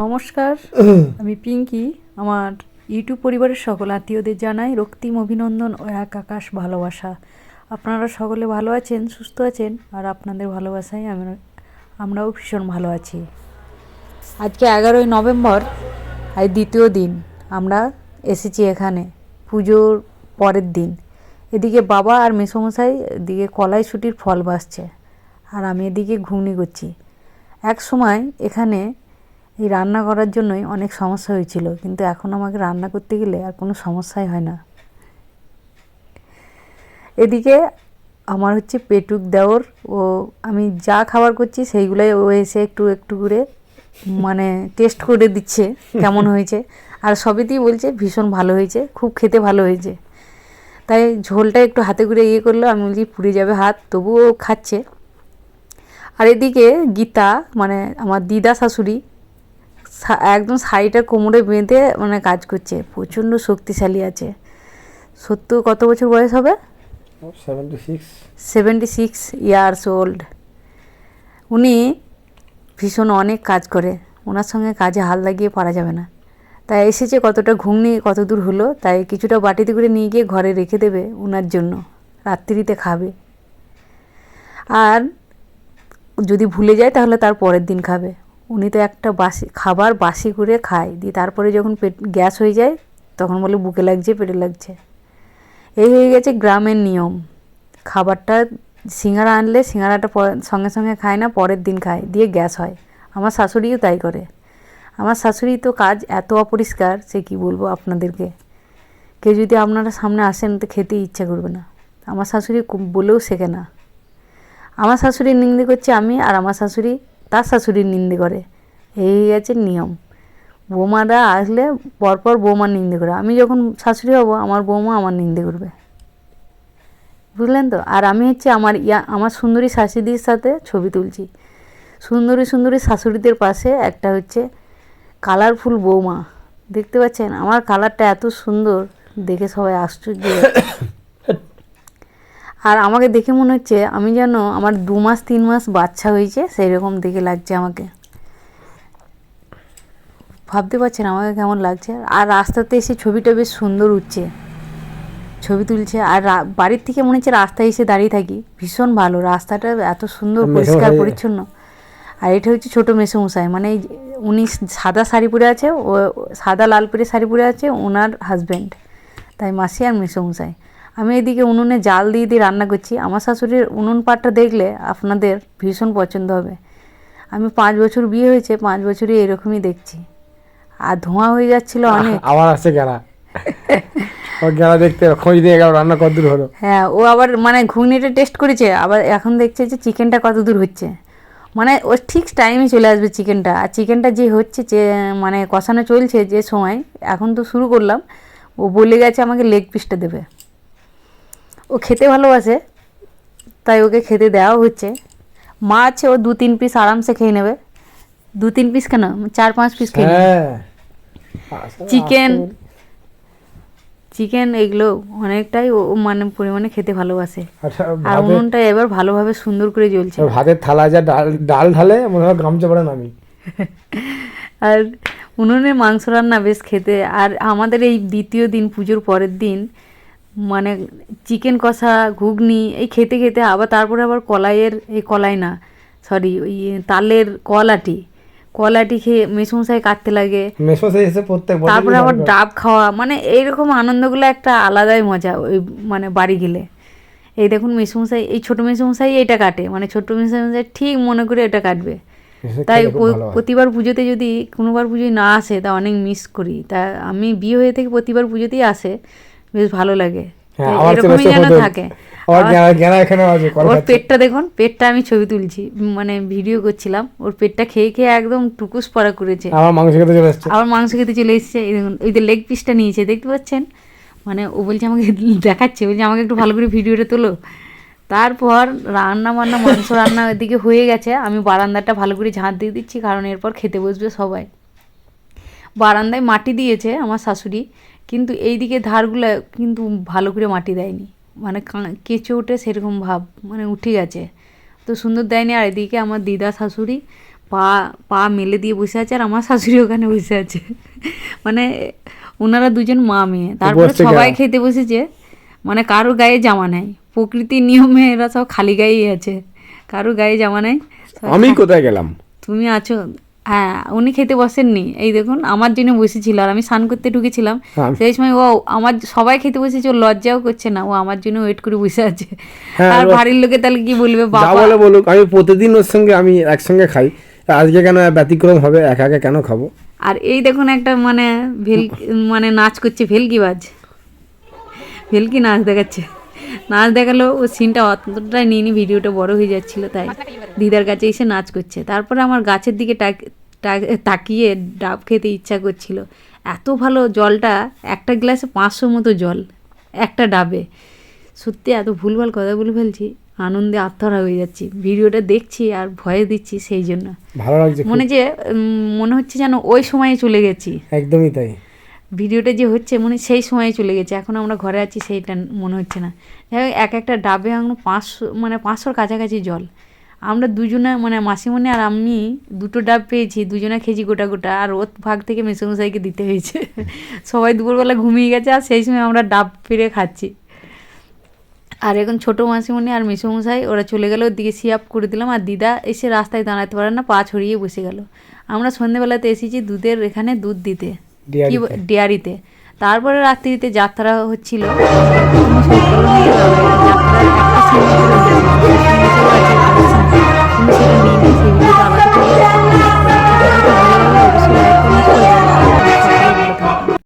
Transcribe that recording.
নমস্কার, আমি পিঙ্কি। আমার ইউটিউব পরিবারের সকল আত্মীয়দের জানাই রক্তিম অভিনন্দন ও এক আকাশ ভালোবাসা। আপনারা সকলে ভালো আছেন, সুস্থ আছেন, আর আপনাদের ভালোবাসায় আমরাও ভীষণ ভালো আছি। আজকে 11ই নভেম্বর, আজ দ্বিতীয় দিন আমরা এসেছি এখানে, পুজোর পরের দিন। এদিকে বাবা আর মেসোমশাই এদিকে কলাইশুঁটির ফল বাছছে, আর আমি এদিকে ঘুগনি করছি। এক সময় এখানে এই রান্না করার জন্যই অনেক সমস্যা হয়েছিল, কিন্তু এখন আমাকে রান্না করতে গেলে আর কোনো সমস্যাই হয় না। এদিকে আমার হচ্ছে পেটুক দেওর, ও আমি যা খাবার করছি সেইগুলোই ও এসে একটু একটু করে মানে টেস্ট করে দিচ্ছে কেমন হয়েছে, আর সবেতেই বলছে ভীষণ ভালো হয়েছে, খুব খেতে ভালো হয়েছে। তাই ঝোলটা একটু হাতে করে করলো, আমি বলছি পুড়ে যাবে হাত, তবুও খাচ্ছে। আর এদিকে গীতা মানে আমার দিদা শাশুড়ি একদম শাড়িটা কোমরে বেঁধে মানে কাজ করছে, প্রচণ্ড শক্তিশালী আছে। সত্য কত বছর বয়স হবে? 76 ইয়ার্স ওল্ড। উনি ভীষণ অনেক কাজ করে, ওনার সঙ্গে কাজে হাল লাগিয়ে পারা যাবে না। তাই এসেছে কতটা ঘুগনি কত দূর হলো, তাই কিছুটা বাটিতে করে নিয়ে গিয়ে ঘরে রেখে দেবে ওনার জন্য, রাত্রিতে খাবে। আর যদি ভুলে যায় তাহলে তার পরের দিন খাবে। উনি তো একটা খাবার বাসি করে খায়, দিয়ে তারপরে যখন পেট গ্যাস হয়ে যায় তখন বলে বুকে লাগছে, পেটে লাগছে। এই হয়ে গেছে গ্রামের নিয়ম। খাবারটা সিঙ্গারা আনলে সিঙ্গারাটা সঙ্গে সঙ্গে খায় না, পরের দিন খায়, দিয়ে গ্যাস হয়। আমার শাশুড়িও তাই করে। আমার শাশুড়ি তো কাজ এত অপরিষ্কার, সে কি বলবো আপনাদেরকে। কেউ যদি আপনারা সামনে আসেন তো খেতে ইচ্ছা করবে না। আমার শাশুড়ি বলেও শেখে না। আমার শাশুড়ির নিন্দে করছে আমি, আর আমার শাশুড়ি তার শাশুড়ির নিন্দে করে। এই আছে নিয়ম। বৌমারা আসলে পরপর বৌমার নিন্দে করে। আমি যখন শাশুড়ি হব আমার বৌমা আমার নিন্দে করবে, বুঝলেন তো। আর আমি হচ্ছে আমার সুন্দরী শাশুড়ির সাথে ছবি তুলছি। সুন্দরী সুন্দরী শাশুড়িদের পাশে একটা হচ্ছে কালারফুল বৌমা, দেখতে পাচ্ছেন আমার কালারটা এত সুন্দর, দেখে সবাই আশ্চর্য। আর আমাকে দেখে মনে হচ্ছে আমি যেন আমার 2 মাস 3 মাস বাচ্চা হয়েছে, সেই রকম দেখে লাগছে আমাকে। ভাবতে পারছেন আমাকে কেমন লাগছে। আর রাস্তাতে এসে ছবিটা বেশ সুন্দর উঠছে, ছবি তুলছে। আর বাড়ির থেকে মনে হচ্ছে রাস্তায় এসে দাঁড়িয়ে থাকি, ভীষণ ভালো রাস্তাটা, এত সুন্দর পরিষ্কার পরিচ্ছন্ন। আর এটা হচ্ছে ছোটো মেসোমশাই, মানে উনি সাদা শাড়ি পরে আছে, ও সাদা লাল পরে শাড়ি পরে আছে, ওনার হাজব্যান্ড। তাই মাসি আর মেসোমশাই। আমি এদিকে উনুনে জাল দিয়ে দিয়ে রান্না করছি। আমার শাশুড়ির উনুন পাটটা দেখলে আপনাদের ভীষণ পছন্দ হবে। আমি 5 বছর বিয়ে হয়েছে, 5 বছরই এরকমই দেখছি। আর ধোঁয়া হয়ে যাচ্ছিল অনেক। আবার আসছে গেলা ও গেলা দেখতে খোঁজ দিয়ে গেল রান্না কত দূর হলো। হ্যাঁ, ও আবার মানে ঘুগনিটা টেস্ট করেছে, আবার এখন দেখছে যে চিকেনটা কত দূর হচ্ছে। মানে ও ঠিক টাইমে চলে আসবে চিকেনটা। আর চিকেনটা যে হচ্ছে যে মানে কষানো চলছে যে সময়, এখন তো শুরু করলাম, ও বলে গেছে আমাকে লেগ পিসটা দেবে। ও খেতে ভালোবাসে, তাই ওকে খেতে দেওয়া হচ্ছে। মা আছে, ও 2-3 পিস আরামসে খেয়ে নেবে। 2-3 পিস কেন, 4-5 পিস খেয়ে নেবে। চিকেন এগুলো অনেকটাই ও মানে পরিমাণে খেতে ভালোবাসে। আর উনুনটা এবার ভালোভাবে সুন্দর করে জ্বলছে। ভাতের থালা যা ডাল ঢালে মনে হয় গামছা পরে নামি। আর উনুনে মাংস রান্না বেশ খেতে। আর আমাদের এই দ্বিতীয় দিন, পুজোর পরের দিন, মানে চিকেন কষা ঘুগনি এই খেতে খেতে আবার তারপরে আবার ওই তালের কলাটি খেয়ে মেসমশাই কাটতে লাগে, তারপরে আবার ডাব খাওয়া, মানে এইরকম আনন্দগুলো একটা আলাদাই মজা ওই মানে বাড়ি গেলে। এই দেখুন মেসমশাই, এই ছোটো মেসমশাই এটা কাটে, মানে ছোটো মেসমশাই ঠিক মনে করে এটা কাটবে। তাই প্রতিবার পুজোতে যদি কোনোবার পুজোয় না আসে তা অনেক মিস করি। তা আমি বিয়ে হয়ে থেকে প্রতিবার পুজোতেই আসে, বেশ ভালো লাগে, এরকমই যেন থাকে। ওর পেটটা দেখুন, পেটটা আমি ছবি তুলছি মানে ভিডিও করছিলাম, ওর পেটটা খেয়ে খেয়ে একদম টুকুস পড়া করেছে। আবার মাংস খেতে চলে এসেছে। এই দেখুন, ওই যে লেগ পিসটা নিয়েছে, দেখতে পাচ্ছেন। মানে ও বলছে আমাকে দেখাচ্ছে, বলছে আমাকে একটু ভালো করে ভিডিওটা তোলো। তারপর মাংস রান্না এদিকে হয়ে গেছে। আমি বারান্দাটা ভালো করে ঝাঁট দিয়ে দিচ্ছি, কারণ এরপর খেতে বসবে সবাই। বারান্দায় মাটি দিয়েছে আমার শাশুড়ি, কিন্তু এই দিকে ধারগুলো কিন্তু ভালো করে মাটি দেয়নি, মানে কেঁচো ওঠে সেরকম ভাব, মানে উঠে গেছে, তো সুন্দর দেয়নি। আর এদিকে আমার দিদা শাশুড়ি পা পা মেলে দিয়ে বসে আছে, আর আমার শাশুড়ি ওখানে বসে আছে। মানে ওনারা দুজন মা মেয়ে। তারপরে বসছে সবাই কেন? খেতে বসেছে, মানে কারো গায়ে জামা নেই, প্রকৃতির নিয়মে এরা সব খালি গায়েই আছে, কারো গায়ে জামা নেই। আমি কোথায় গেলাম? তুমি আছো? হ্যাঁ, উনি খেতে বসেননি, এই দেখুন আমার জন্য বসেছিল, আর আমি স্নান করতে ঢুকেছিলাম হ্যাঁ। সেই সময় ও আমার, সবাই খেতে বসেছে, ও লজ্জাও করছে না, ও আমার জন্য ওয়েট করে বসে আছে। হ্যাঁ, আর এবার- বাড়ির লোকে তাহলে কি বলবে, যা বাবা বলে বলুক, আমি প্রতিদিন ওর সঙ্গে আমি একসঙ্গে খাই, আজকে কেন ব্যতিক্রম হবে, একা একা কেন খাবো? আর এই দেখুন একটা মানে মানে নাচ করছে, ভেলকিবাজ, ভেলকি নাচ দেখাচ্ছে, নাচ দেখালো। ও সিনটা অতটাই নিইনি, ভিডিওটা বড় হয়ে যাচ্ছিল, তাই দিদার কাছে এসে নাচ করছে। তারপরে আমার গাছের দিকে তাকিয়ে ডাব খেতে ইচ্ছা করছিল, এত ভালো জলটা, একটা গ্লাসে 500 মতো জল একটা ডাবে। সত্যি এত ভুলভাল কথা বলে ফেলছি, আনন্দে আত্মহারা হয়ে যাচ্ছি, ভিডিওটা দেখছি আর ভয়ে দিচ্ছি, সেই জন্য ভালো লাগছে খুব। মনে হচ্ছে যেন ওই সময়ে চলে গেছি, একদমই তাই। ভিডিওটা যে হচ্ছে মনে হয় সেই সময়ে চলে গেছে, এখন আমরা ঘরে আছি সেইটা মনে হচ্ছে না। যাই হোক, এক একটা ডাবে এখন 500, মানে 500-র কাছাকাছি জল। আমরা দুজনে, মানে মাসিমণি আর আমি দুটো ডাব পেয়েছি, দুজনে খেয়েছি গোটা গোটা, আর ওর ভাগ থেকে মেসোমশাইকে দিতে হয়েছে। সবাই দুপুরবেলা ঘুমিয়ে গেছে, আর সেই সময় আমরা ডাব পেরে খাচ্ছি। আর এখন ছোটো মাসিমণি আর মেসোমশাই ওরা চলে গেল, ওদিকে সিয়াপ করে দিলাম, আর দিদা এসে রাস্তায় দাঁড়াতে পারে না, পা ছড়িয়ে বসে গেল। আমরা সন্ধেবেলাতে এসেছি দুধের এখানে দুধ দিতে, কি ডেয়ারিতে। তারপরে রাত্রিতে যাত্রা হচ্ছিল, যাত্রার একটা সিন